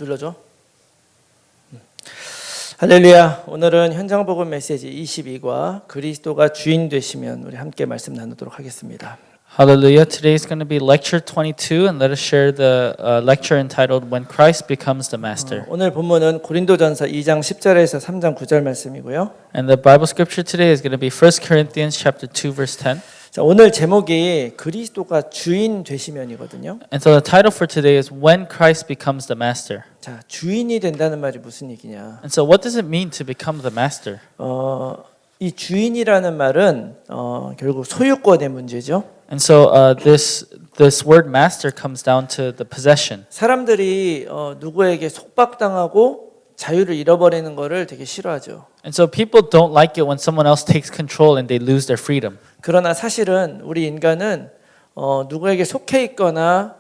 눌러줘. 할렐루야. 오늘은 현장 복음 메시지 22과 그리스도가 주인 되시면 우리 함께 말씀 나누도록 하겠습니다. Hallelujah. Today is going to be lecture 22 and let us share the lecture entitled When Christ Becomes the Master. 오늘 본문은 고린도전서 2장 10절에서 3장 9절 말씀이고요. And the Bible scripture today is going to be 1 Corinthians chapter 2 verse 10. 자, 오늘 제목이 그리스도가 주인 되시면이거든요. And so the title for today is When Christ Becomes the Master. 자, 주인이 된다는 말이 무슨 얘기냐? And so what does it mean to become the master? 이 주인이라는 말은 결국 소유권의 문제죠. And so this word master comes down to the possession. 사람들이 누구에게 속박당하고 자유를 잃어버리는 거를 되게 싫어하죠. And so people don't like it when someone else takes control and they lose their freedom. 그러나 사실은 우리 인간은 누구에게 속해 있거나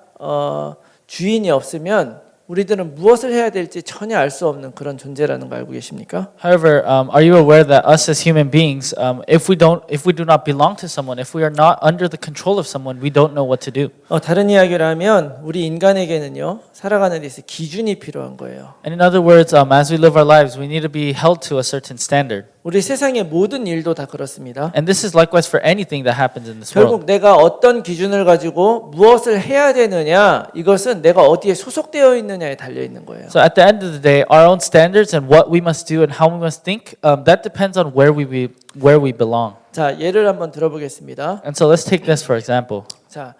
주인이 없으면 우리들은 무엇을 해야 될지 전혀 알 수 없는 그런 존재라는 거 알고 계십니까? However, are you aware that us as human beings, if we do not belong to someone, if we are not under the control of someone, we don't know what to do. 다른 이야기를 하면 우리 인간에게는요 살아가는 데 있어 기준이 필요한 거예요. And in other words, as we live our lives, we need to be held to a certain standard. 우리 세상의 모든 일도 다 그렇습니다. And this is likewise for anything that happens in this 결국 world. 내가 어떤 기준을 가지고 무엇을 해야 되느냐 이것은 내가 어디에 소속되어 있느냐에 달려 있는 거예요. So at the end of the day, our own standards and what we must do and how we must think, that depends on where we belong. 자, 예를 한번 들어보겠습니다. And so let's take this for example. 자,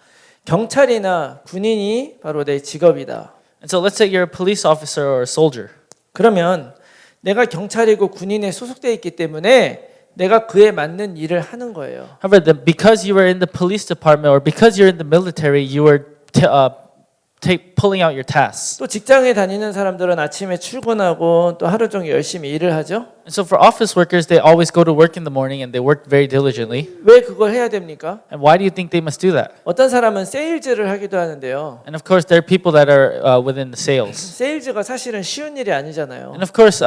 경찰이나 군인이 바로 내 직업이다. And so let's say you're a police officer or a soldier. 그러면 내가 경찰이고 군인에 소속되어 있기 때문에 내가 그에 맞는 일을 하는 거예요. However, because you were in the police department or because you're in the military, you were pulling out your tasks. 또 직장에 다니는 사람들은 아침에 출근하고 또 하루 종일 열심히 일을 하죠. And so for office workers, they always go to work in the morning and they work very diligently. 왜 그걸 해야 됩니까? And why do you think they must do that? 어떤 사람은 세일즈를 하기도 하는데요. And of course, there are people that are within the sales. 세일즈가 사실은 쉬운 일이 아니잖아요. And of course,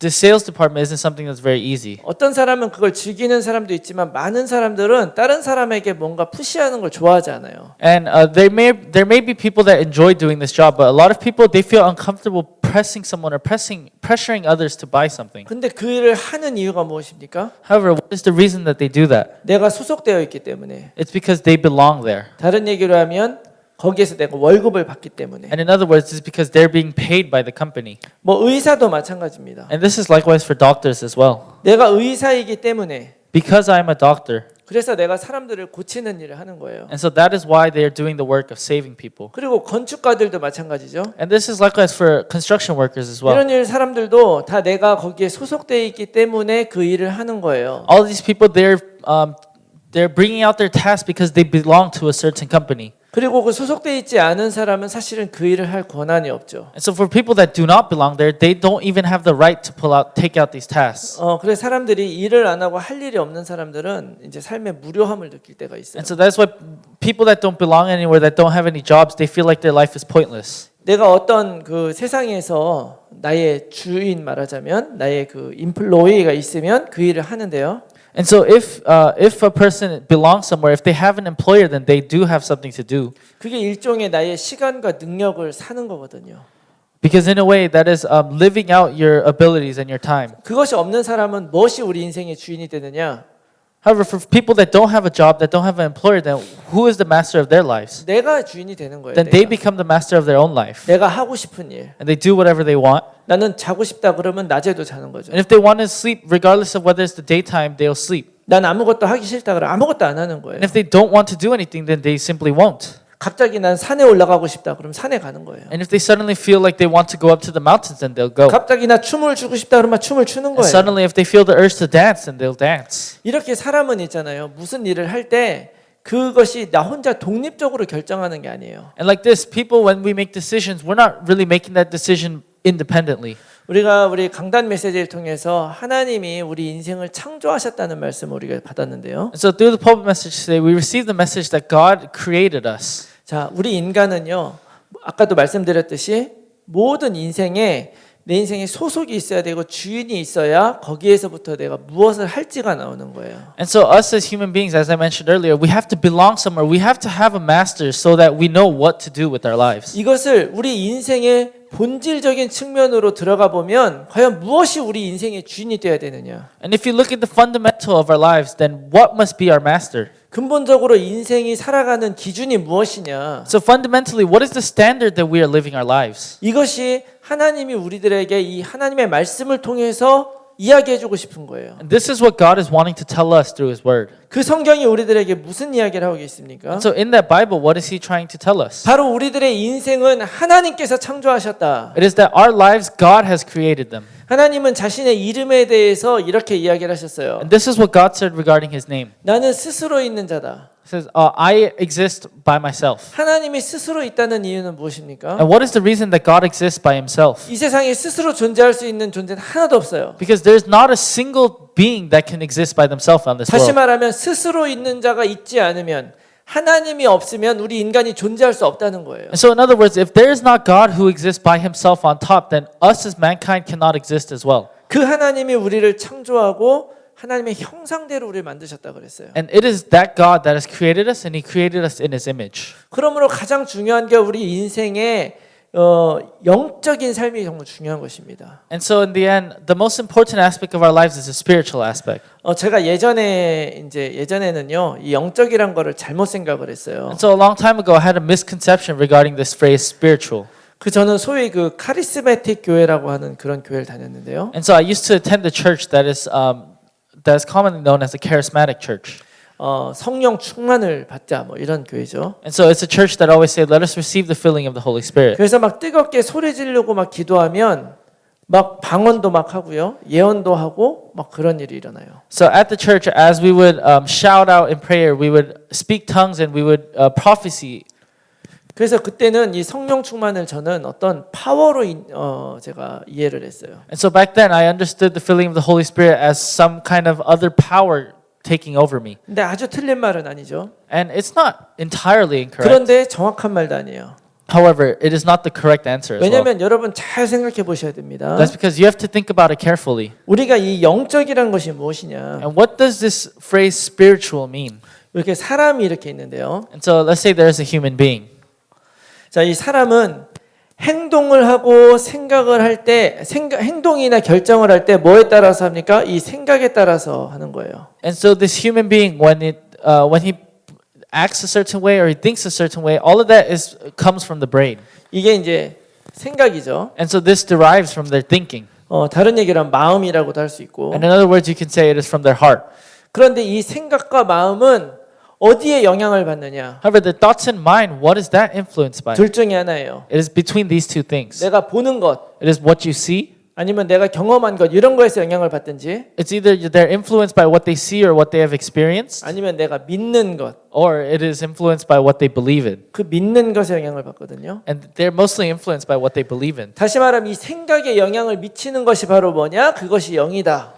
the sales department isn't something that's very easy. 어떤 사람은 그걸 즐기는 사람도 있지만 많은 사람들은 다른 사람에게 뭔가 푸시하는 걸 좋아하지 않아요. And there may be people that enjoy doing this job, but a lot of people they feel uncomfortable pressing someone or pressuring others to buy something. 근데 그 일을 하는 이유가 무엇입니까? However, what is the reason that they do that? 내가 소속되어 있기 때문에. It's because they belong there. 다른 얘기로 하면 거기에서 내가 월급을 받기 때문에. And in other words, it's because they're being paid by the company. 뭐 의사도 마찬가지입니다. And this is likewise for doctors as well. 내가 의사이기 때문에 Because I'm a doctor. 그래서 내가 사람들을 고치는 일을 하는 거예요. And so that is why they are doing the work of saving people. 그리고 건축가들도 마찬가지죠. And this is likewise for construction workers as well. 이런 일 사람들도 다 내가 거기에 소속되어 있기 때문에 그 일을 하는 거예요. All these people, they're bringing out their tasks because they belong to a certain company. 그리고 그 소속되어 있지 않은 사람은 사실은 그 일을 할 권한이 없죠. And so for people that do not belong there, they don't even have the right to take out these tasks. 그래서 사람들이 일을 안 하고 할 일이 없는 사람들은 이제 삶의 무료함을 느낄 때가 있어요. And so that's why people that don't belong anywhere, that don't have any jobs, they feel like their life is pointless. 내가 어떤 그 세상에서 나의 주인 말하자면 나의 그 인플로이가 있으면 그 일을 하는데요. And so if a person belongs somewhere, if they have an employer, then they do have something to do. 그게 일종의 나의 시간과 능력을 사는 거거든요. Because in a way, that is living out your abilities and your time. 그것이 없는 사람은 무엇이 우리 인생의 주인이 되느냐? However, for people that don't have a job, that don't have an employer, then who is the master of their lives? 내가 주인이 되는 거예요. Then they become the master of their own life. 내가 하고 싶은 일. And they do whatever they want. 나는 자고 싶다 그러면 낮에도 자는 거죠. And if they want to sleep, regardless of whether it's the daytime, they'll sleep. 난 아무것도 하기 싫다 그러면 아무것도 안 하는 거예요. And if they don't want to do anything, then they simply won't. 갑자기 난 산에 올라가고 싶다 그러면 산에 가는 거예요. And if they suddenly feel like they want to go up to the mountains, then they'll go. 갑자기 나 춤을 추고 싶다 그러면 춤을 추는 And 거예요. suddenly, if they feel the urge to dance, then they'll dance. 이렇게 사람은 있잖아요. 무슨 일을 할 때 그것이 나 혼자 독립적으로 결정하는 게 아니에요. And like this, people, when we make decisions, we're not really making that decision independently. 우리가 우리 강단 메시지를 통해서 하나님이 우리 인생을 창조하셨다는 말씀을 우리가 받았는데요. And so through the pulpit message today, we received the message that God created us. 자, 우리 인간은요. 아까도 말씀드렸듯이 모든 인생에 내 인생에 소속이 있어야 되고 주인이 있어야 거기에서부터 내가 무엇을 할지가 나오는 거예요. And so us as human beings, as I mentioned earlier, we have to belong somewhere. We have to have a master so that we know what to do with our lives. 이것을 우리 인생의 본질적인 측면으로 들어가 보면 과연 무엇이 우리 인생의 주인이 되어야 되느냐? And if you look at the fundamental of our lives, then what must be our master? 근본적으로 인생이 살아가는 기준이 무엇이냐? So fundamentally, what is the standard that we are living our lives? 이것이 하나님이 우리들에게 이 하나님의 말씀을 통해서 이야기해주고 싶은 거예요. And this is what God is wanting to tell us through His Word. 그 성경이 우리들에게 무슨 이야기를 하고 있습니까? And so in that Bible, what is He trying to tell us? 바로 우리들의 인생은 하나님께서 창조하셨다. It is that our lives, God has created them. 하나님은 자신의 이름에 대해서 이렇게 이야기를 하셨어요. And this is what God said regarding His name. 나는 스스로 있는 자다. He says, I exist by myself. 하나님이 스스로 있다는 이유는 무엇입니까? And what is the reason that God exists by Himself? 이 세상에 스스로 존재할 수 있는 존재는 하나도 없어요. Because there's not a single being that can exist by themselves on this 다시 world. 말하면 스스로 있는 자가 있지 않으면 하나님이 없으면 우리 인간이 존재할 수 없다는 거예요. And so in other words, if there is not God who exists by Himself on top, then us as mankind cannot exist as well. 그 하나님이 우리를 창조하고 하나님의 형상대로 우리를 만드셨다 그랬어요. And it is that God that has created us and He created us in His image. 그러므로 가장 중요한 게 우리 인생의 영적인 삶이 정말 중요한 것입니다. And so in the end, the most important aspect of our lives is the spiritual aspect. 제가 예전에는요 이 영적이란 거를 잘못 생각을 했어요. And so a long time ago, I had a misconception regarding this phrase spiritual. 저는 소위 그 카리스마틱 교회라고 하는 그런 교회를 다녔는데요. And so I used to attend the church that is commonly known as the charismatic church. 성령 충만을 받자 뭐 이런 교회죠. And so it's a church that always say, "Let us receive the filling of the Holy Spirit." 그래서 막 뜨겁게 소리 지르고 막 기도하면 막 방언도 막 하고요, 예언도 하고 막 그런 일이 일어나요. So at the church, as we would shout out in prayer, we would speak tongues and we would prophecy. 그래서 그때는 이 성령 충만을 저는 어떤 파워로 제가 이해를 했어요. And so back then, I understood the filling of the Holy Spirit as some kind of other power taking over me. 근데 아주 틀린 말은 아니죠. And it's not entirely incorrect. 그런데 정확한 말도 아니에요. However, it is not the correct answer as well. 왜냐하면 여러분 잘 생각해 보셔야 됩니다. That's because you have to think about it carefully. 우리가 이 영적이란 것이 무엇이냐? And what does this phrase spiritual mean? 이렇게 사람이 이렇게 있는데요. And so let's say there's a human being. 자, 이 사람은 행동을 하고 생각을 할 때 행동이나 결정을 할 때 뭐에 따라서 합니까? 이 생각에 따라서 하는 거예요. And so this human being, when he acts a certain way or he thinks a certain way, all of that comes from the brain. 이게 이제 생각이죠. And so this derives from their thinking. 다른 얘기로 하면 마음이라고도 할 수 있고. And in other words, you can say it is from their heart. 그런데 이 생각과 마음은 어디에 영향을 받느냐? However, the thoughts and mind, what is that influenced by? 둘 중에 하나예요. It is between these two things. 내가 보는 것 It is what you see. 아니면 내가 경험한 것 이런 거에서 영향을 받든지 It's either they're influenced by what they see or what they have experienced, 아니면 내가 믿는 것, or it is influenced by what they believe in. 그 믿는 것에 영향을 받거든요. And they're mostly influenced by what they believe in. 다시 말하면 이 생각에 영향을 미치는 것이 바로 뭐냐? 그것이 영이다.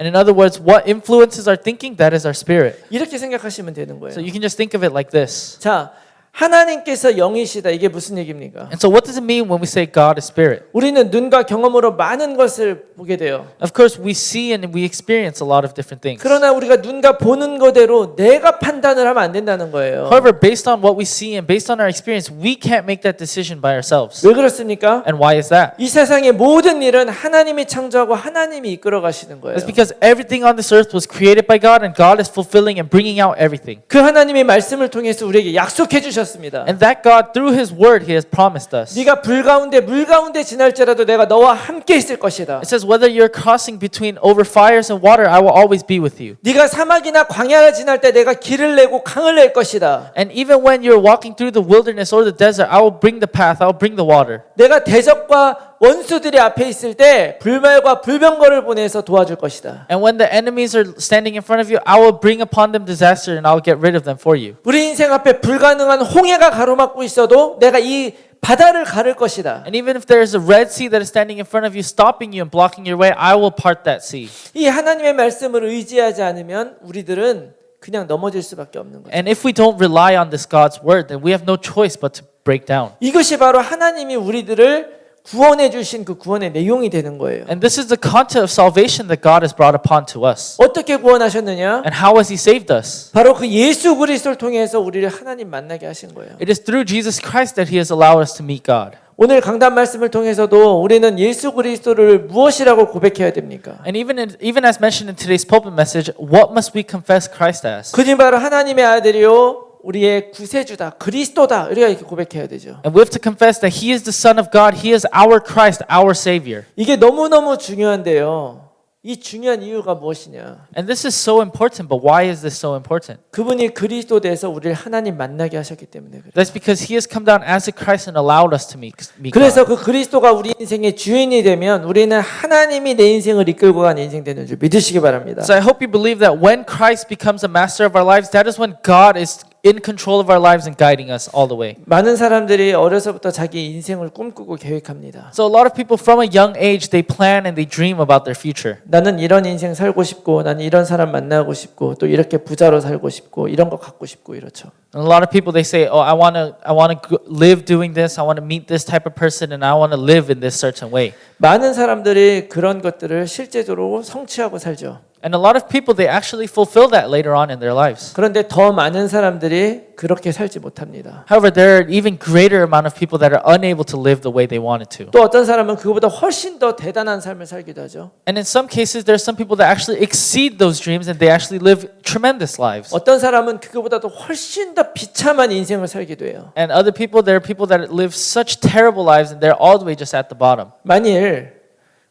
And in other words, what influences our thinking, that is our spirit. 이렇게 생각하시면 되는 거예요. So you can just think of it like this. 자, 하나님께서 영이시다. 이게 무슨 얘기입니까? And so what does it mean when we say God is spirit? 우리는 눈과 경험으로 많은 것을 보게 돼요. Of course, we see and we experience a lot of different things. 그러나 우리가 눈과 보는 거대로 내가 판단을 하면 안 된다는 거예요. However, based on what we see and based on our experience, we can't make that decision by ourselves. 왜 그렇습니까? And why is that? 이 세상의 모든 일은 하나님이 창조하고 하나님이 이끌어 가시는 거예요. It's because everything on this earth was created by God and God is fulfilling and bringing out everything. 그 하나님의 말씀을 통해서 우리에게 약속해 주셨습니다. And that God, through His Word, He has promised us. 네가 불 가운데 물 가운데 지날지라도 내가 너와 함께 있을 것이다. It says, whether you're crossing between over fires and water, I will always be with you. 네가 사막이나 광야를 지날 때 내가 길을 내고 강을 낼 것이다. And even when you're walking through the wilderness or the desert, I will bring the path, I will bring the water. 내가 대적과 원수들이 앞에 있을 때 불말과 불병거를 보내서 도와줄 것이다. And when the enemies are standing in front of you, I will bring upon them disaster and I will get rid of them for you. 우리 인생 앞에 불가능한 홍해가 가로막고 있어도 내가 이 바다를 가를 것이다. And even if there is a Red Sea that is standing in front of you, stopping you and blocking your way, I will part that sea. 이 하나님의 말씀을 의지하지 않으면 우리들은 그냥 넘어질 수밖에 없는 거죠. And if we don't rely on this God's word, then we have no choice but to break down. 이것이 바로 하나님이 우리들을 구원해 주신 그 구원의 내용이 되는 거예요. And this is the content of salvation that God has brought upon to us. 어떻게 구원하셨느냐? And how has He saved us? 바로 그 예수 그리스도를 통해서 우리를 하나님 만나게 하신 거예요. It is through Jesus Christ that He has allowed us to meet God. 오늘 강단 말씀을 통해서도 우리는 예수 그리스도를 무엇이라고 고백해야 됩니까? And even as mentioned in today's pulpit message, what must we confess Christ as? 그는 바로 하나님의 아들이요 우리의 구세주다 그리스도다 우리가 이렇게 고백해야 되죠. And we have to confess that He is the Son of God, He is our Christ, our Savior. 이게 너무너무 중요한데요. 이 중요한 이유가 무엇이냐? And this is so important, but why is this so important? 그분이 그리스도 돼서 우리를 하나님 만나게 하셨기 때문에 그래요. That's because He has come down as a Christ and allowed us to meet 그래서 God. 그 그리스도가 우리 인생의 주인이 되면 우리는 하나님이 내 인생을 이끌고 가는 인생 되는 줄 믿으시기 바랍니다. So I hope you believe that when Christ becomes a master of our lives, that is when God is in control of our lives and guiding us all the way. 많은 사람들이 어려서부터 자기 인생을 꿈꾸고 계획합니다. So a lot of people from a young age, they plan and they dream about their future. 나는 이런 인생 살고 싶고 나는 이런 사람 만나고 싶고 또 이렇게 부자로 살고 싶고 이런 거 갖고 싶고 이렇죠. And a lot of people they say, "Oh, I want to live doing this. I want to meet this type of person and I want to live in this certain way." 많은 사람들이 그런 것들을 실제적으로 성취하고 살죠. And a lot of people they actually fulfill that later on in their lives. 그런데 더 많은 사람들이 그렇게 살지 못합니다. However, there are even greater amount of people that are unable to live the way they wanted to. 또 어떤 사람은 그보다 훨씬 더 대단한 삶을 살기도 하죠. And in some cases, there are some people that actually exceed those dreams and they actually live tremendous lives. 어떤 사람은 그거보다도 훨씬 더 비참한 인생을 살기도 해요. And other people, there are people that live such terrible lives and they're all the way just at the bottom. 만일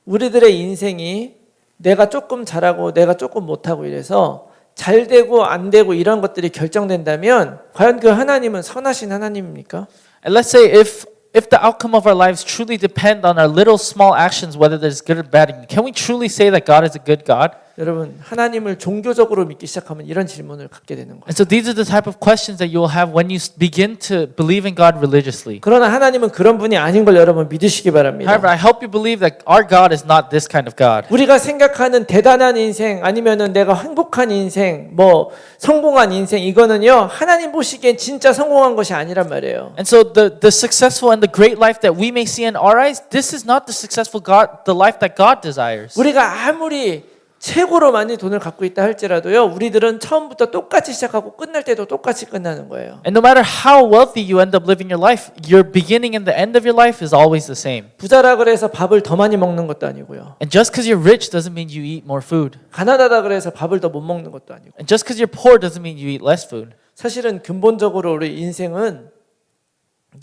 우리들의 인생이 내가 조금 잘하고 내가 조금 못하고 이래서 잘 되고 안 되고 이런 것들이 결정된다면 과연 그 하나님은 선하신 하나님입니까? And let's say if the outcome of our lives truly depend on our little small actions, whether there's good or bad, can we truly say that God is a good God? 여러분 하나님을 종교적으로 믿기 시작하면 이런 질문을 갖게 되는 거예요. And so these are the type of questions that you will have when you begin to believe in God religiously. 그러나 하나님은 그런 분이 아닌 걸 여러분 믿으시기 바랍니다. However, I hope you believe that our God is not this kind of God. 우리가 생각하는 대단한 인생 아니면은 내가 행복한 인생 뭐 성공한 인생 이거는요 하나님 보시기엔 진짜 성공한 것이 아니란 말이에요. And so the successful and the great life that we may see in our eyes, this is not the successful God, the life that God desires. 우리가 아무리 최고로 많이 돈을 갖고 있다 할지라도요 우리들은 처음부터 똑같이 시작하고 끝날 때도 똑같이 끝나는 거예요. And no matter how wealthy you end up living your life, your beginning and the end of your life is always the same. 부자라 그래서 밥을 더 많이 먹는 것도 아니고요. And just because you're rich doesn't mean you eat more food. 가난하다 그래서 밥을 더 못 먹는 것도 아니고. And just because you're poor doesn't mean you eat less food. 사실은 근본적으로 우리 인생은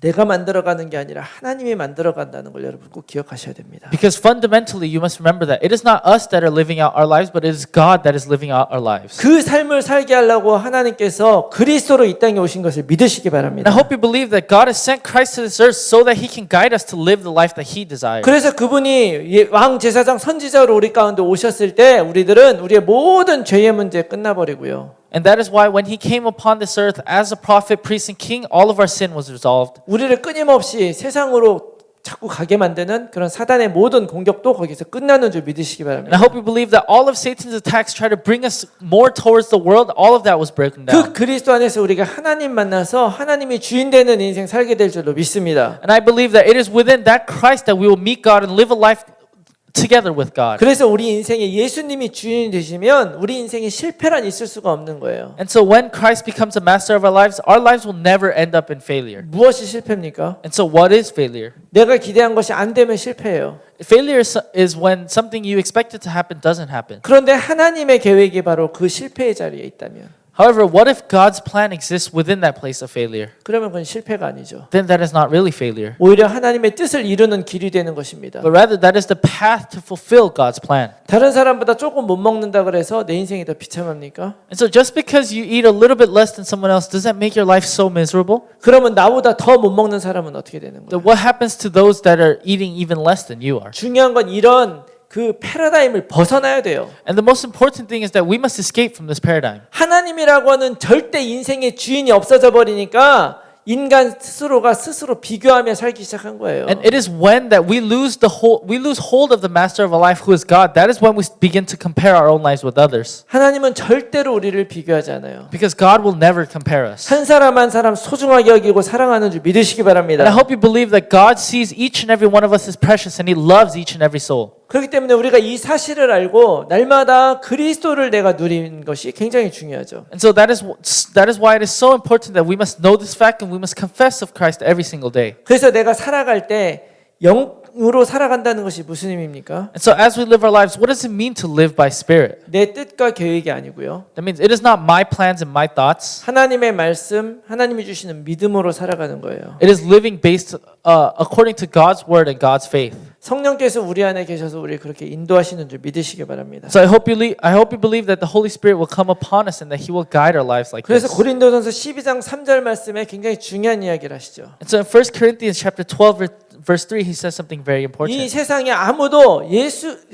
내가 만들어가는 게 아니라 하나님이 만들어간다는 걸 여러분 꼭 기억하셔야 됩니다. Because fundamentally you must remember that it is not us that are living out our lives, but it is God that is living out our lives. 그 삶을 살게 하려고 하나님께서 그리스도로 이 땅에 오신 것을 믿으시기 And 바랍니다. I hope you believe that God has sent Christ to this earth so that He can guide us to live the life that He desires. 그래서 그분이 왕 제사장 선지자로 우리 가운데 오셨을 때 우리들은 우리의 모든 죄의 문제 끝나버리고요. And that is why when He came upon this earth as a prophet, priest, and king, all of our sin was resolved. 우리를 끊임없이 세상으로 자꾸 가게 만드는 그런 사단의 모든 공격도 거기서 끝나는 줄 믿으시기 And I 바랍니다. hope you believe that all of Satan's attacks try to bring us more towards the world, all of that was broken 그 down. 그리스도 안에서 우리가 하나님 만나서 하나님이 주인 되는 인생 살게 될 줄로 믿습니다. And I believe that it is within that Christ that we will meet God and live a life together with God. 그래서 우리 인생에 예수님이 주인이 되시면 우리 인생에 실패란 있을 수가 없는 거예요. And so when Christ becomes a master of our lives will never end up in failure. 무엇이 실패입니까? And so what is failure? 내가 기대한 것이 안 되면 실패예요. Failure is when something you expected to happen doesn't happen. 그런데 하나님의 계획이 바로 그 실패의 자리에 있다면 However, what if God's plan exists within that place of failure? 그러면 그건 실패가 아니죠. Then that is not really failure. 오히려 하나님의 뜻을 이루는 길이 되는 것입니다. But rather that is the path to fulfill God's plan. 다른 사람보다 조금 못 먹는다 그래서 내 인생이 더 비참합니까? And so just because you eat a little bit less than someone else, does that make your life so miserable? 그러면 나보다 더 못 먹는 사람은 어떻게 되는 Then 거예요? what happens to those that are eating even less than you are? 중요한 건 이런 그 패러다임을 벗어나야 돼요. And the most important thing is that we must escape from this paradigm. 하나님이라고 하는 절대 인생의 주인이 없어져 버리니까 인간 스스로가 스스로 비교하며 살기 시작한 거예요. And it is when that we lose hold of the master of our life, who is God. That is when we begin to compare our own lives with others. 하나님은 절대로 우리를 비교하지 않아요. Because God will never compare us. 한 사람 한 사람 소중하게 여기고 사랑하는 줄 믿으시기 바랍니다. And I hope you believe that God sees each and every one of us as precious, and He loves each and every soul. 그렇기 때문에 우리가 이 사실을 알고 날마다 그리스도를 내가 누리는 것이 굉장히 중요하죠. And so that is why it is so important that we must know this fact and we must confess of Christ every single day. 그래서 내가 살아갈 때 영으로 살아간다는 것이 무슨 의미입니까? And so as we live our lives, what does it mean to live by Spirit? 내 뜻과 계획이 아니고요. That means it is not my plans and my thoughts. 하나님의 말씀, 하나님이 주시는 믿음으로 살아가는 거예요. It is living based according to God's word and God's faith. 성령께서 우리 안에 계셔서 우리 그렇게 인도하시는 줄 믿으시기 바랍니다. So I hope you believe that the Holy Spirit will come upon us and that He will guide our lives like 그래서 this. 고린도전서 12장 3절 말씀에 굉장히 중요한 이야기를 하시죠. And so in 1 Corinthians chapter 12 verse 3 he says something very 이 important. 세상에 아무도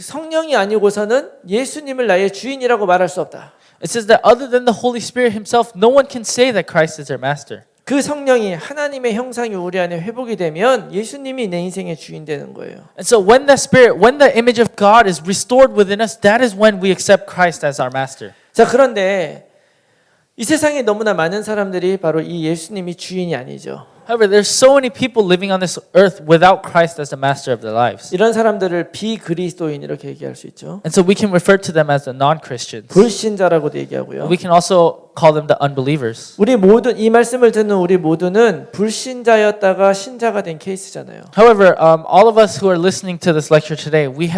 성령이 아니고서는 예수님을 나의 주인이라고 말할 수 없다. It says that other than the Holy Spirit Himself, no one can say that Christ is their master. 그 성령이 하나님의 형상이 우리 안에 회복이 되면 예수님이 내 인생의 주인 되는 거예요. And so when the image of God is restored within us, that is when we accept Christ as our master. 자, 그런데 이 세상에 너무나 많은 사람들이 바로 이 예수님이 주인이 아니죠. However, there's so many people living on this earth without Christ as the master of their lives. 이런 사람들을 비그리스도인 이렇게 얘기할 수 있죠. And so we can refer to them as the non-Christians. 불신자라고도 얘기하고요. We can also call them the unbelievers. 우리 모든 이 말씀을 듣는 우리 모두는 불신자였다가 신자가 된 케이스잖아요. However, all of us who are listening to this lecture today, we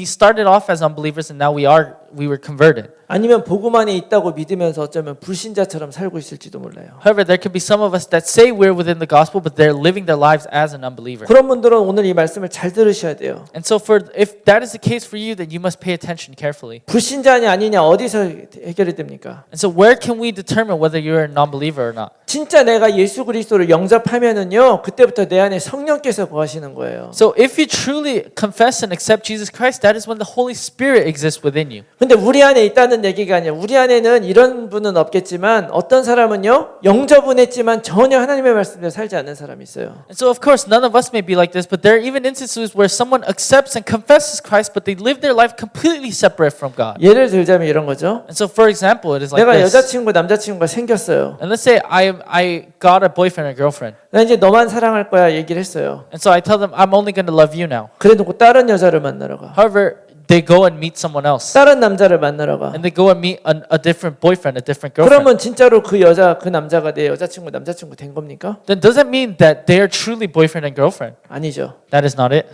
started off as unbelievers and now we were converted. 아니면 복음 안에 있다고 믿으면서 어쩌면 불신자처럼 살고 있을지도 몰라요. However, there could be some of us that say we're within the gospel, but they're living their lives as an unbeliever. 그런 분들은 오늘 이 말씀을 잘 들으셔야 돼요. And so if that is the case for you, then you must pay attention carefully. 불신자냐 아니냐 어디서 해결이 됩니까? And so where can we determine whether you're a non-believer or not? 진짜 내가 예수 그리스도를 영접하면은요 그때부터 내 안에 성령께서 거하시는 거예요. So if you truly confess and accept Jesus Christ, that is when the Holy Spirit exists within you. 근데 우리 안에 있다는 얘기가 아니에요. 우리 안에는 이런 분은 없겠지만 어떤 사람은요 영접은 했지만 전혀 하나님의 말씀대로 살지 않는 사람이 있어요. And so of course none of us may be like this, but there are even instances where someone accepts and confesses Christ, but they live their life completely separate from God. 예를 들자면 이런 거죠. And so for example, it is like 내가 this. 여자친구 남자친구가 생겼어요. And let's say I got a boyfriend or girlfriend. 나 이제 너만 사랑할 거야 얘기를 했어요. And so I tell them I'm only going to love you now. 그래놓고 다른 여자를 만나러 가. However, they go and meet someone else. 다른 남자를 만나러 가. And they go and meet a different boyfriend, a different girlfriend. 그러면 진짜로 그 남자가 내 여자친구 남자친구 된 겁니까? Then does that mean that they are truly boyfriend and girlfriend? 아니죠. That is not it.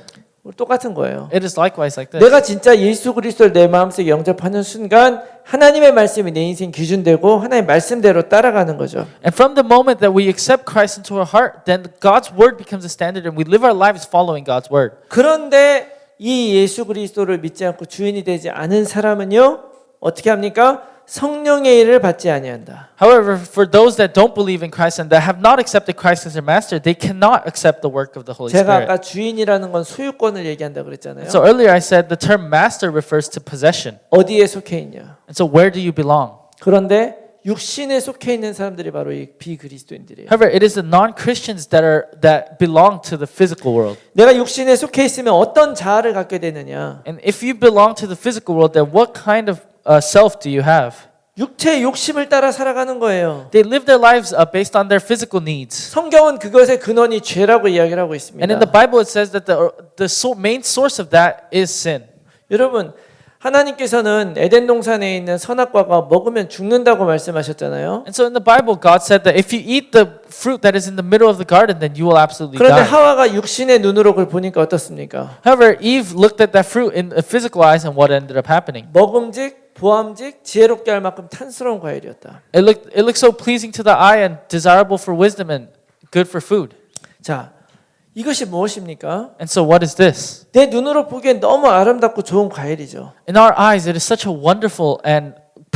똑같은 거예요. It is likewise like this. 내가 진짜 예수 그리스도를 내 마음속에 영접하는 순간 하나님의 말씀이 내 인생 기준되고 하나님의 말씀대로 따라가는 거죠. And from the moment that we accept Christ into our heart, then God's word becomes a standard and we live our lives following God's word. 그런데 이 예수 그리스도를 믿지 않고 주인이 되지 않은 사람은요 어떻게 합니까? 성령의 일을 받지 아니한다. However, for those that don't believe in Christ and that have not accepted Christ as their master, they cannot accept the work of the Holy 제가 Spirit. 아까 주인이라는 건 소유권을 얘기한다 그랬잖아요. So earlier I said the term master refers to possession. 어디에 속해 있냐? And so where do you belong? 그런데 육신에 속해 있는 사람들이 바로 이 비그리스도인들이에요. However, it is the non-Christians that belong to the physical world. 내가 육신에 속해 있으면 어떤 자아를 갖게 되느냐? And if you belong to the physical world, then what kind of self do you have? 육체의 욕심을 따라 살아가는 거예요. They live their lives based on their physical needs. 성경은 그것의 근원이 죄라고 이야기를 하고 있습니다. And in the Bible it says that the main source of that is sin. 여러분, 하나님께서는 에덴 동산에 있는 선악과가 먹으면 죽는다고 말씀하셨잖아요. And so in the Bible God said that if you eat the fruit that is in the middle of the garden, then you will absolutely 그런데 die. 하와가 육신의 눈으로 그걸 보니까 어떻습니까? However, Eve looked at that fruit in physical eyes and what ended up happening? 먹음직, 보암직, 지혜롭게 할 만큼 탄스러운 과일이었다. It looked so pleasing to the eye and desirable for wisdom and good for food. 자, 이것이 무엇입니까? And so what is this? 내 눈으로 보기엔 너무 아름답고 좋은 과일이죠. In our eyes, it is such a wonderful and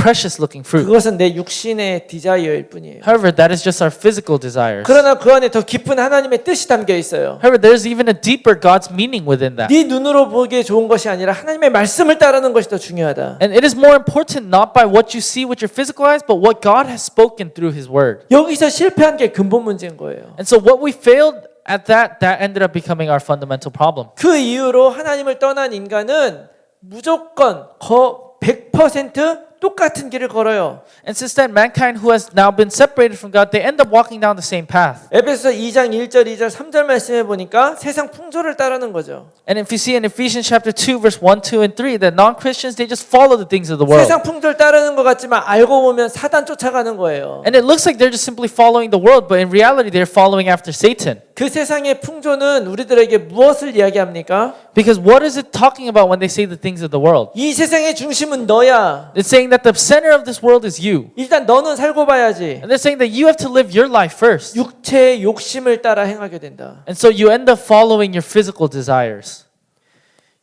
precious looking fruit. 그것은 내 육신의 디자이어일 뿐이에요. However, that is just our physical desires. 그러나 그 안에 더 깊은 하나님의 뜻이 담겨 있어요. However, there's even a deeper God's meaning within that. 네 눈으로 보기에 좋은 것이 아니라 하나님의 말씀을 따르는 것이 더 중요하다. And it is more important not by what you see with your physical eyes, but what God has spoken through His Word. 여기서 실패한 게 근본 문제인 거예요. And so what we failed at that ended up becoming our fundamental problem. 그 이후로 하나님을 떠난 인간은 무조건 100% 똑같은 길을 걸어요. And since then, mankind who has now been separated from God, they end up walking down the same path. 에베소서 2장 1절, 2절, 3절 말씀해 보니까 세상 풍조를 따르는 거죠. And if you see in Ephesians chapter 2, verse 1, 2, and 3, that non-Christians, they just follow the things of the world. 세상 풍조를 따르는 것 같지만 알고 보면 사단 쫓아가는 거예요. And it looks like they're just simply following the world, but in reality, they're following after Satan. 그 세상의 풍조는 우리들에게 무엇을 이야기합니까? Because what is it talking about when they say the things of the world? 이 세상의 중심은 너야. It's saying that the center of this world is you. 일단 너는 살고 봐야지. And they're saying that you have to live your life first. 육체의 욕심을 따라 행하게 된다. And so you end up following your physical desires.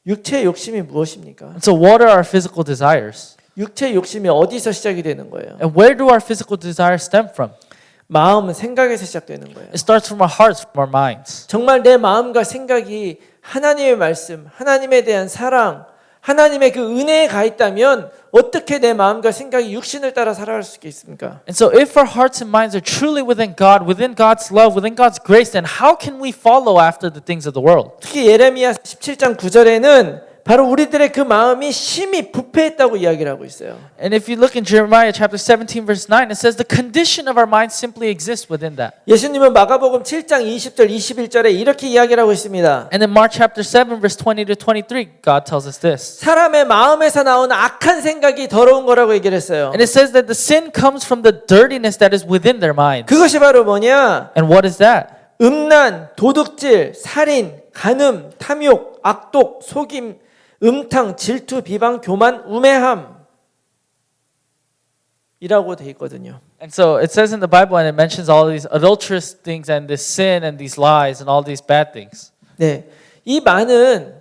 육체의 욕심이 무엇입니까? And so what are our physical desires? 육체의 욕심이 어디서 시작이 되는 거예요? And where do our physical desires stem from? 마음은 생각에서 시작되는 거예요. It starts from our hearts, from our minds. 정말 내 마음과 생각이 하나님의 말씀, 하나님에 대한 사랑, 하나님의 그 은혜에 가 있다면 어떻게 내 마음과 생각이 육신을 따라 살아갈 수 있겠습니까? And so if our hearts and minds are truly within God, within God's love, within God's grace, then how can we follow after the things of the world? 특히 예레미야 17장 9절에는 바로 우리들의 그 마음이 심히 부패했다고 이야기를 하고 있어요. And if you look in Jeremiah chapter 17 verse 9, it says the condition of our minds simply exists within that. 예수님은 마가복음 7장 20절 21절에 이렇게 이야기를 하고 있습니다. And in Mark chapter 7 verse 20 to 23, God tells us this. 사람의 마음에서 나오는 악한 생각이 더러운 거라고 얘기를 했어요. And it says that the sin comes from the dirtiness that is within their minds. 그것이 바로 뭐냐? And what is that? 음란, 도둑질, 살인, 간음, 탐욕, 악독, 속임, 음탕, 질투, 비방, 교만, 우매함 이라고 돼 있거든요. And so it says in the Bible, and it mentions all these adulterous things and this sin and these lies and all these bad things. 네, 이 많은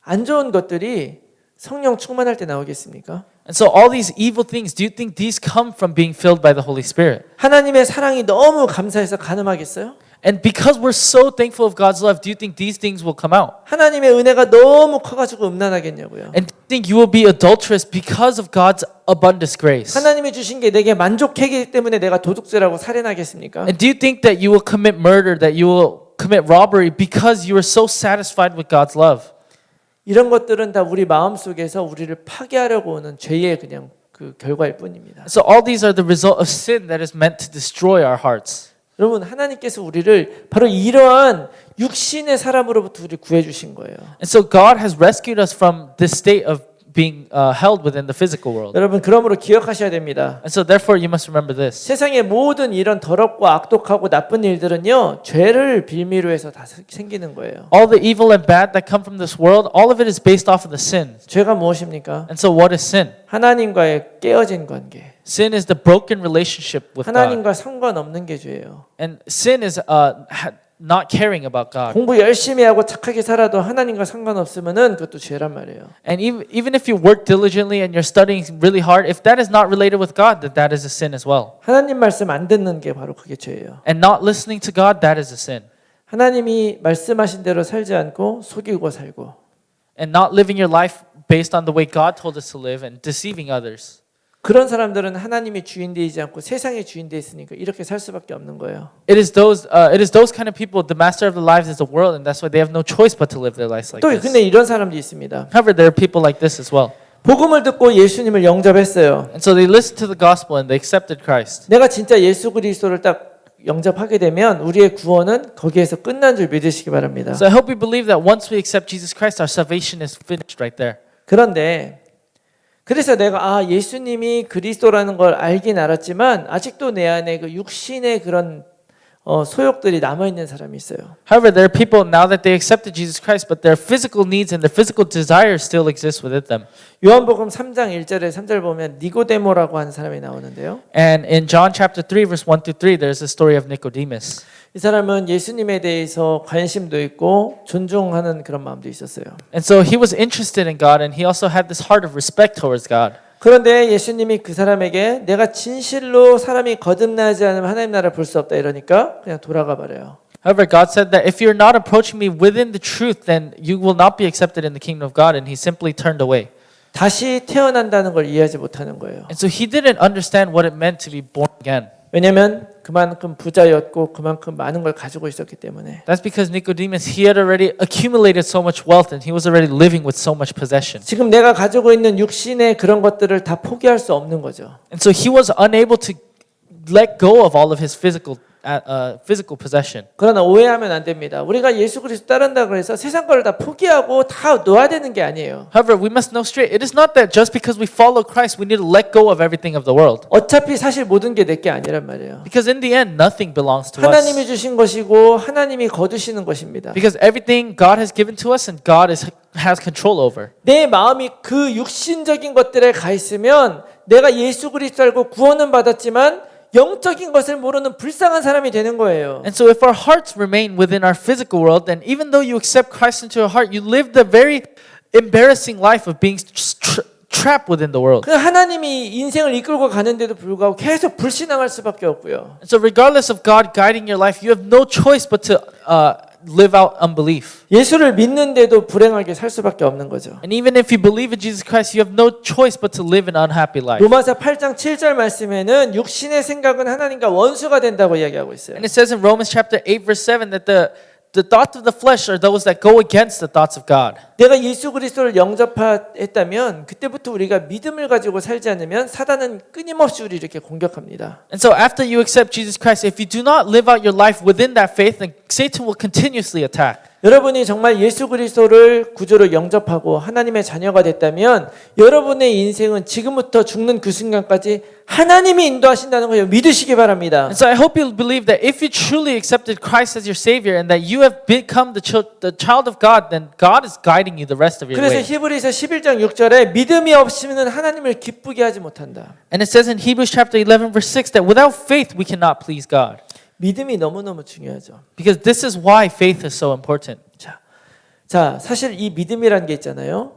안 좋은 것들이 성령 충만할 때 나오겠습니까? And so all these evil things, do you think these come from being filled by the Holy Spirit? 하나님의 사랑이 너무 감사해서 간음하겠어요? And because we're so thankful of God's love, do you think these things will come out? 하나님의 은혜가 너무 커가지고 음란하겠냐고요? And do you think you will be adulterous because of God's abundant grace? 하나님이 주신 게 내게 만족하기 때문에 내가 도둑질하고 살인하겠습니까? And do you think that you will commit murder, that you will commit robbery because you are so satisfied with God's love? 이런 것들은 다 우리 마음 속에서 우리를 파괴하려고 오는 죄의 그냥 그 결과일 뿐입니다. So all these are the result of sin that is meant to destroy our hearts. 여러분 하나님께서 우리를 바로 이러한 육신의 사람으로부터 우리 구해 주신 거예요. And so God has rescued us from this state of being held within the physical world. 여러분 그러므로 기억하셔야 됩니다. And so therefore you must remember this. 세상의 모든 이런 더럽고 악독하고 나쁜 일들은요 죄를 빌미로 해서 다 생기는 거예요. All the evil and bad that come from this world, all of it is based off of the sin. 죄가 무엇입니까? And so what is sin? 하나님과의 깨어진 관계. Sin is the broken relationship with God. 하나님과 상관없는 게 죄예요. And sin is not caring about God. 공부 열심히 하고 착하게 살아도 하나님과 상관없으면은 그것도 죄란 말이에요. And even if you work diligently and you're studying really hard, if that is not related with God, then that is a sin as well. 하나님 말씀 안 듣는 게 바로 그게 죄예요. And not listening to God, that is a sin. 하나님이 말씀하신 대로 살지 않고 속이고 살고 And not living your life based on the way God told us to live and deceiving others. 그런 사람들은 하나님이 주인되지 않고 세상의 주인돼 있으니까 이렇게 살 수밖에 없는 거예요. It is those kind of people. The master of their lives is the world, and that's why they have no choice but to live their lives like 또 this. 근데 이런 사람도 있습니다. However, there are people like this as well. 복음을 듣고 예수님을 영접했어요. And so they listened to the gospel and they accepted Christ. 내가 진짜 예수 그리스도를 딱 영접하게 되면 우리의 구원은 거기에서 끝난 줄 믿으시기 바랍니다. So I hope we believe that once we accept Jesus Christ, our salvation is finished right there. 그런데 그래서 내가 예수님이 그리스도라는 걸 알긴 알았지만 아직도 내 안에 그 육신의 그런 소욕들이 남아 있는 사람이 있어요. However, there are people now that they accepted Jesus Christ, but their physical needs and their physical desires still exist within them. 요한복음 3장 1절에 3절 보면 니고데모라고 하는 사람이 나오는데요. And in John chapter 3 verse 1 to 3, there's a story of Nicodemus. 이 사람은 예수님에 대해서 관심도 있고 존중하는 그런 마음도 있었어요. And so he was interested in God and he also had this heart of respect towards God. 그런데 예수님이 그 사람에게 내가 진실로 사람이 거듭나지 않으면 하나님 나라를 볼 수 없다 이러니까 그냥 돌아가 버려요. However, God said that if you're not approaching me within the truth, then you will not be accepted in the kingdom of God. And he simply turned away. 다시 태어난다는 걸 이해하지 못하는 거예요. And so he didn't understand what it meant to be born again. 왜냐하면 그만큼 부자였고 그만큼 많은 걸 가지고 있었기 때문에. That's because Nicodemus, he had already accumulated so much wealth and he was already living with so much possession. 지금 내가 가지고 있는 육신의 그런 것들을 다 포기할 수 없는 거죠. And so he was unable to let go of all of his physical possession. 그러나 오해하면 안 됩니다. 우리가 예수 그리스도 따른다고 해서 세상 거를 다 포기하고 다 놓아야 되는 게 아니에요. However, we must know straight, it is not that just because we follow Christ, we need to let go of everything of the world. 어차피 사실 모든 게 내 게 아니란 말이에요. Because in the end, nothing belongs to 하나님이 us. 주신 것이고 하나님이 거두시는 것입니다. Because everything God has given to us and God has control over. 내 마음이 그 육신적인 것들에 가 있으면 내가 예수 그리스도 알고 구원은 받았지만 영적인 것을 모르는 불쌍한 사람이 되는 거예요. And so if our hearts remain within our physical world, then even though you accept Christ into your heart, you live the very embarrassing life of being trapped within the world. 그 하나님이 인생을 이끌고 가는데도 불구하고 계속 불신앙할 수밖에 없고요. And so regardless of God guiding your life, you have no choice but to live out unbelief. 예수를 믿는데도 불행하게 살 수밖에 없는 거죠. And even if you believe in Jesus Christ, you have no choice but to live an unhappy life. 로마서 8장 7절 말씀에는 육신의 생각은 하나님과 원수가 된다고 이야기하고 있어요. And it says in Romans chapter 8 verse 7 that the thoughts of the flesh are those that go against the thoughts of God. 내가 예수 그리스도를 영접했다면 그때부터 우리가 믿음을 가지고 살지 않으면 사단은 끊임없이 우리 이렇게 공격합니다. And so after you accept Jesus Christ, if you do not live out your life within that faith, then Satan will continuously attack. 여러분이 정말 예수 그리스도를 구주로 영접하고 하나님의 자녀가 됐다면 여러분의 인생은 지금부터 죽는 그 순간까지 하나님이 인도하신다는 걸 믿으시기 바랍니다. And so I hope you'll believe that if you truly accepted Christ as your Savior and that you have become the child of God, then God is guiding you the rest of your 그래서 way. 히브리서 11장 6절에 믿음이 없으면 하나님을 기쁘게 하지 못한다. And it says in Hebrews chapter 11 verse 6 that without faith we cannot please God. 믿음이 너무너무 중요하죠. Because this is why faith is so important. 자, 사실 이 믿음이라는 게 있잖아요.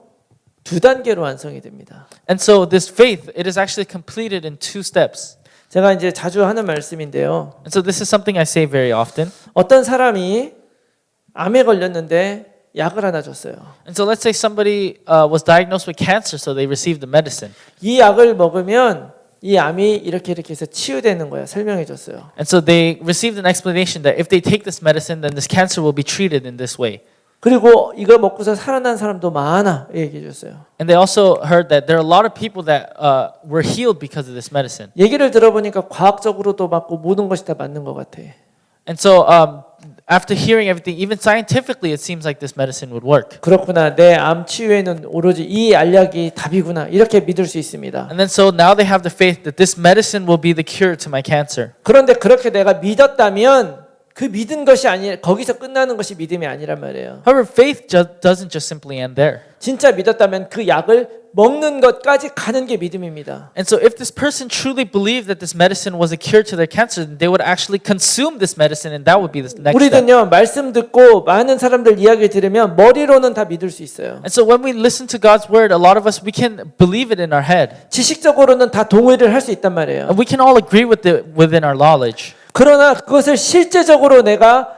두 단계로 완성이 됩니다. And so this faith, it is actually completed in two steps. 제가 이제 자주 하는 말씀인데요. And so this is something I say very often. 어떤 사람이 암에 걸렸는데 약을 하나 줬어요. And so let's say somebody was diagnosed with cancer, so they received the medicine. 이 약을 먹으면 이 암이 이렇게 해서 치유되는 거야. 설명해 줬어요. And so they received an explanation that if they take this medicine, then this cancer will be treated in this way. 그리고 이걸 먹고서 살아난 사람도 많아 얘기해 줬어요. And they also heard that there are a lot of people that were healed because of this medicine. 얘기를 들어보니까 과학적으로도 맞고 모든 것이 다 맞는 것 같아. And so after hearing everything, even scientifically, it seems like this medicine would work. 그렇구나. 내 암 치유에는 오로지 이 알약이 답이구나. 이렇게 믿을 수 있습니다. And then so now they have the faith that this medicine will be the cure to my cancer. 그런데 그렇게 내가 믿었다면 그 믿은 것이 아니 거기서 끝나는 것이 믿음이 아니란 말이에요. However, faith doesn't just simply end there. 진짜 믿었다면 그 약을 먹는 것까지 가는 게 믿음입니다. And so if this person truly believed that this medicine was a cure to their cancer, then they would actually consume this medicine and that would be the next step. 우리는요 말씀 듣고 많은 사람들 이야기 들으면 머리로는 다 믿을 수 있어요. And so when we listen to God's word, a lot of us, we can believe it in our head. 지식적으로는 다 동의를 할 수 있단 말이에요. And we can all agree with it within our knowledge. 그러나 그것을 실제적으로 내가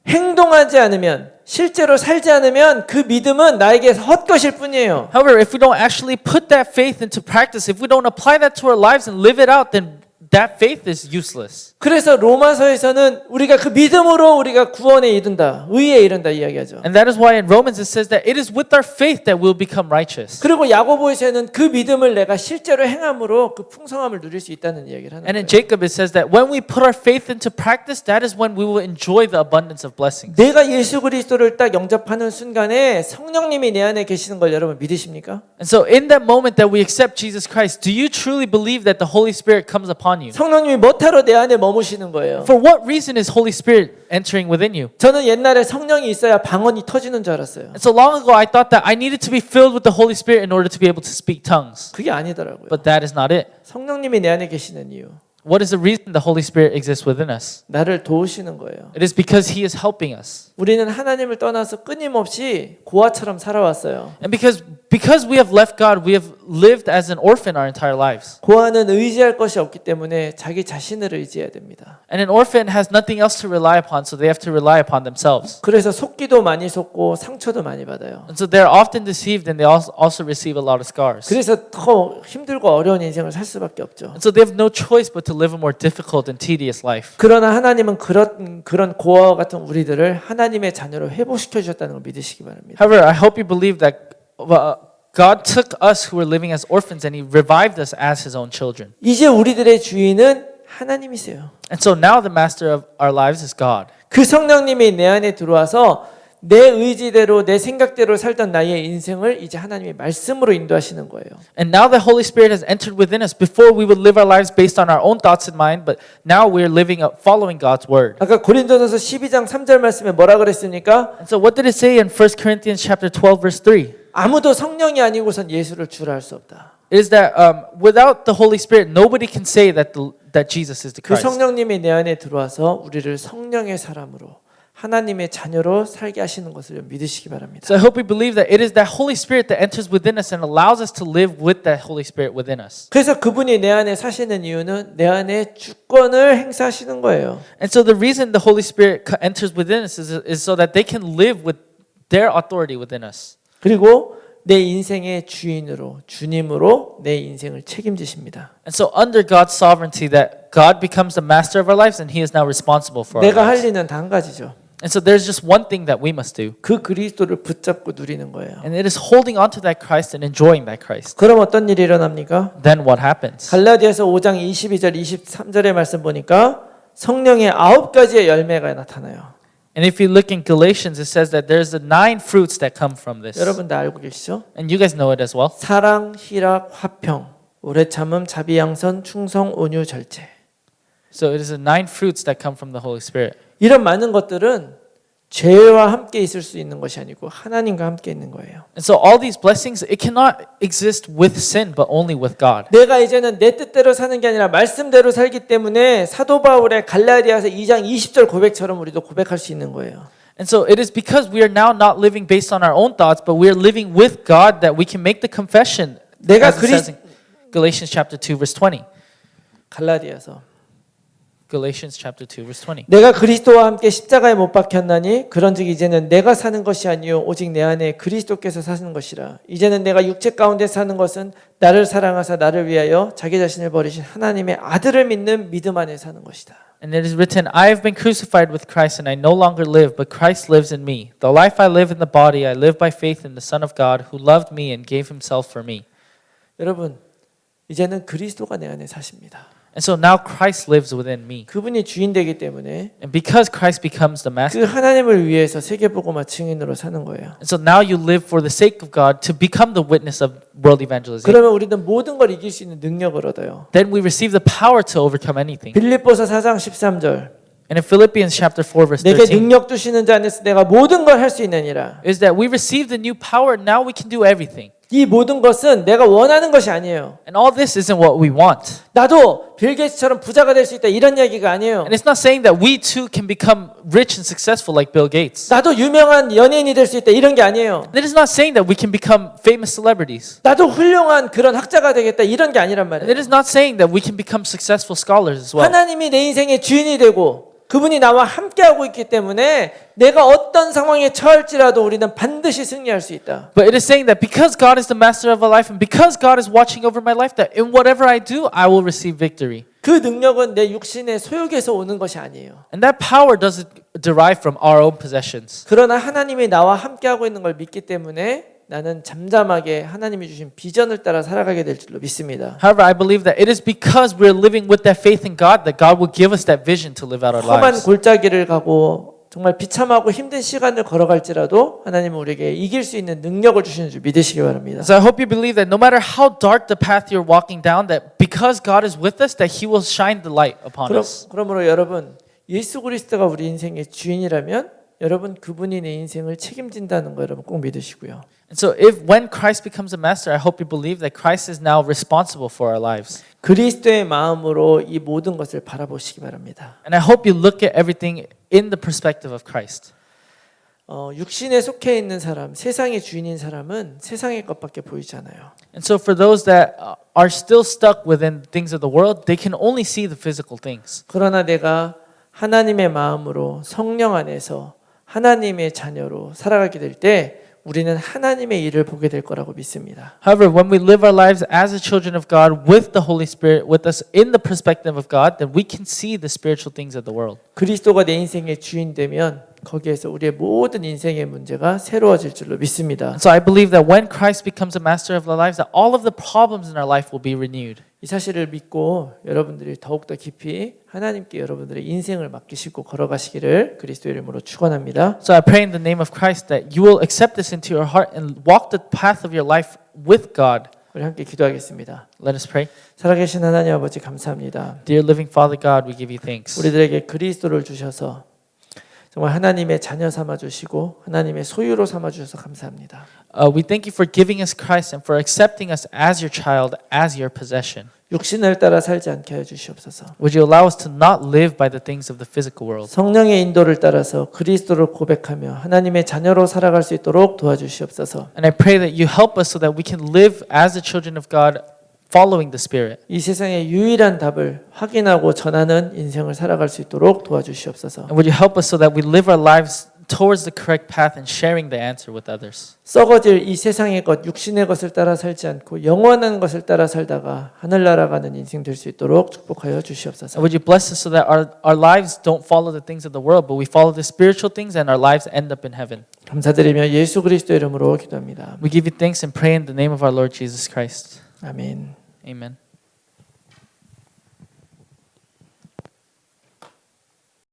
행동하지 않으면 실제로 살지 않으면 그 믿음은 나에게 헛것일 뿐이에요. However, if we don't actually put that faith into practice, if we don't apply that to our lives and live it out, then that faith is useless. 그래서 로마서에서는 우리가 그 믿음으로 우리가 구원에 이른다, 의에 이른다 이야기하죠. And that is why in Romans it says that it is with our faith that we'll become righteous. 그리고 야고보에서는 그 믿음을 내가 실제로 행함으로 그 풍성함을 누릴 수 있다는 이야기를 하는 And in 거예요. Jacob it says that when we put our faith into practice, that is when we will enjoy the abundance of blessings. 내가 예수 그리스도를 딱 영접하는 순간에 성령님이 내 안에 계시는 걸 여러분 믿으십니까? And so in that moment that we accept Jesus Christ, do you truly believe that the Holy Spirit comes upon you? 성령님이 뭐하러 내 안에 머무시는 거예요? For what reason is Holy Spirit entering within you? 저는 옛날에 성령이 있어야 방언이 터지는 줄 알았어요. And so long ago I thought that I needed to be filled with the Holy Spirit in order to be able to speak tongues. 그게 아니더라고요. But that is not it. 성령님이 내 안에 계시는 이유, What is the reason the Holy Spirit exists within us? 나를 도우시는 거예요. It is because He is helping us. 우리는 하나님을 떠나서 끊임없이 고아처럼 살아왔어요. And because because we have left God, we have lived as an orphan our entire lives. 고아는 의지할 것이 없기 때문에 자기 자신을 의지해야 됩니다. And an orphan has nothing else to rely upon, so they have to rely upon themselves. 그래서 속기도 많이 속고 상처도 많이 받아요. And so they're often deceived and they also receive a lot of scars. 그래서 더 힘들고 어려운 인생을 살 수밖에 없죠. And so they have no choice but to live a more difficult and tedious life. 그러나 하나님은 그런 고아와 같은 우리들을 하나님의 자녀로 회복시켜 주셨다는 걸 믿으시기 바랍니다. However, I hope you believe that God took us who were living as orphans and He revived us as His own children. 이제 우리들의 주인은 하나님이세요. And so now the master of our lives is God. 그 성령님이 내 안에 들어와서 내 의지대로 내 생각대로 살던 나의 인생을 이제 하나님이 말씀으로 인도하시는 거예요. And now the Holy Spirit has entered within us. Before we would live our lives based on our own thoughts in mind, but now we're living following God's word. 아까 고린도전서 12장 3절 말씀에 뭐라 그랬습니까? And so what did it say in 1 Corinthians chapter 12 verse 3? 아무도 성령이 아니고선 예수를 주라 할 수 없다. It is that without the Holy Spirit, nobody can say that Jesus is the 그 Christ. 성령님이 내 안에 들어와서 우리를 성령의 사람으로 하나님의 자녀로 살게 하시는 것을 믿으시기 바랍니다. So I hope we believe that it is that Holy Spirit that enters within us and allows us to live with that Holy Spirit within us. 그래서 그분이 내 안에 사시는 이유는 내 안에 주권을 행사하시는 거예요. And so the reason the Holy Spirit enters within us is so that they can live with their authority within us. 그리고 내 인생의 주인으로 주님으로 내 인생을 책임지십니다. And so under God's sovereignty that God becomes the master of our lives and He is now responsible for our 내가 할 lives. 일은 단 가지죠. And so there's just one thing that we must do. 그 그리스도를 붙잡고 누리는 거예요. And it is holding on to that Christ and enjoying that Christ. 그럼 어떤 일이 일어납니까? Then what happens? 갈라디아서 5장 22절 23절의 말씀 보니까 성령의 9가지의 열매가 나타나요. And if you look in Galatians, it says that there's the 9 fruits that come from this. 여러분 다 알고 계시죠? And you guys know it as well. 사랑, 희락, 화평, 오래 참음, 자비, 양선, 충성, 온유, 절제. So it is the 9 fruits that come from the Holy Spirit. 이런 많은 것들은 죄와 함께 있을 수 있는 것이 아니고 하나님과 함께 있는 거예요. And so all these blessings, it cannot exist with sin, but only with God. 내가 이제는 내 뜻대로 사는 게 아니라 말씀대로 살기 때문에 사도 바울의 갈라디아서 2장 20절 고백처럼 우리도 고백할 수 있는 거예요. And so it is because we are now not living based on our own thoughts, but we are living with God that we can make the confession. 내가 As it says in Galatians chapter 2 verse 20. Galatians chapter 2 verse 20. 내가 그리스도와 함께 십자가에 못 박혔나니 그런즉 이제는 내가 사는 것이 아니요 오직 내 안에 그리스도께서 사는 것이라. 이제는 내가 육체 가운데 사는 것은 나를 사랑하사 나를 위하여 자기 자신을 버리신 하나님의 아들을 믿는 믿음 안에 사는 것이다. And it is written, I have been crucified with Christ and I no longer live, but Christ lives in me. The life I live in the body, I live by faith in the Son of God who loved me and gave himself for me. 여러분, 이제는 그리스도가 내 안에 사십니다. And so now Christ lives within me. 그분이 주인 되기 때문에 And because Christ becomes the 그 master, 하나님을 위해서 세계복음화 증인으로 사는 거예요. and so now you live for the sake of God to become the witness of world evangelism. 그러면 우리는 모든 걸 이길 수 있는 능력을 얻어요. Then we receive the power to overcome anything. 빌립보서 4장 13절 And in Philippians chapter 4 verse 내게 13, 능력 주시는 자 안에서 내가 모든 걸 할 수 있느니라. is that we receive the new power, now we can do everything. 이 모든 것은 내가 원하는 것이 아니에요. And all this isn't what we want. 나도 빌 게이츠처럼 부자가 될 수 있다 이런 이야기가 아니에요. And it's not saying that we too can become rich and successful like Bill Gates. 나도 유명한 연예인이 될 수 있다 이런 게 아니에요. It is not saying that we can become famous celebrities. 나도 훌륭한 그런 학자가 되겠다 이런 게 아니란 And 말이에요. it is not saying that we can become successful scholars as well. 하나님이 내 인생의 주인이 되고 그분이 나와 함께하고 있기 때문에 내가 어떤 상황에 처할지라도 우리는 반드시 승리할 수 있다. But it is saying that because God is the master of our life and because God is watching over my life, that in whatever I do, I will receive victory. 그 능력은 내 육신의 소욕에서 오는 것이 아니에요. And that power doesn't derive from our own possessions. 그러나 하나님이 나와 함께하고 있는 걸 믿기 때문에 나는 잠잠하게 하나님이 주신 비전을 따라 살아가게 될 줄로 믿습니다. However, I believe that it is because we're living with that faith in God that God will give us that vision to live out our 험한 lives. 골짜기를 가고 정말 비참하고 힘든 시간을 걸어갈지라도 하나님은 우리에게 이길 수 있는 능력을 주시는 줄 믿으시기 바랍니다. So I hope you believe that no matter how dark the path you're walking down, that because God is with us, that He will shine the light upon us. 그러므로 여러분 예수 그리스도가 우리 인생의 주인이라면 여러분 그분이 내 인생을 책임진다는 거 여러분 꼭 믿으시고요. And so if when Christ becomes a master, I hope you believe that Christ is now responsible for our lives. 그리스도의 마음으로 이 모든 것을 바라보시기 바랍니다. And I hope you look at everything in the perspective of Christ. 육신에 속해 있는 사람, 세상의 주인인 사람은 세상의 것밖에 보이지 않아요. And so for those that are still stuck within things of the world, they can only see the physical things. 그러나 내가 하나님의 마음으로 성령 안에서 하나님의 자녀로 살아가게 될 때 우리는 하나님의 일을 보게 될 거라고 믿습니다. However, when we live our lives as the children of God with the Holy Spirit with us in the perspective of God, then we can see the spiritual things of the world. 그리스도가 내 인생의 주인 되면 거기에서 우리의 모든 인생의 문제가 새로워질 줄로 믿습니다. And so I believe that when Christ becomes a master of our lives, that all of the problems in our life will be renewed. 이 사실을 믿고 여러분들이 더욱더 깊이 하나님께 여러분들의 인생을 맡기시고 걸어가시기를 그리스도 이름으로 축원합니다. So I pray in the name of Christ that you will accept this into your heart and walk the path of your life with God. 우리 함께 기도하겠습니다. Let us pray. 살아계신 하나님 아버지 감사합니다. Dear living Father God, we give you thanks. 우리들에게 그리스도를 주셔서 정말 하나님의 자녀 삼아 주시고 하나님의 소유로 삼아 주셔서 감사합니다. We thank you for giving us Christ and for accepting us as your child, as your possession. 육신을 따라 살지 않게 해 주시옵소서. Would you allow us to not live by the things of the physical world? 성령의 인도를 따라서 그리스도를 고백하며 하나님의 자녀로 살아갈 수 있도록 도와주시옵소서. And I pray that you help us so that we can live as the children of God, following the Spirit. 이 세상의 유일한 답을 확인하고 전하는 인생을 살아갈 수 있도록 도와주시옵소서. And would you help us so that we live our lives towards the correct path and sharing the answer with others? 썩어질 이 세상의 것, 육신의 것을 따라 살지 않고 영원한 것을 따라 살다가 하늘나라 가는 인생 될 수 있도록 축복하여 주시옵소서. And would you bless us so that our lives don't follow the things of the world, but we follow the spiritual things and our lives end up in heaven. 감사드리며 예수 그리스도 이름으로 기도합니다. We give you thanks and pray in the name of our Lord Jesus Christ. 아멘. Amen.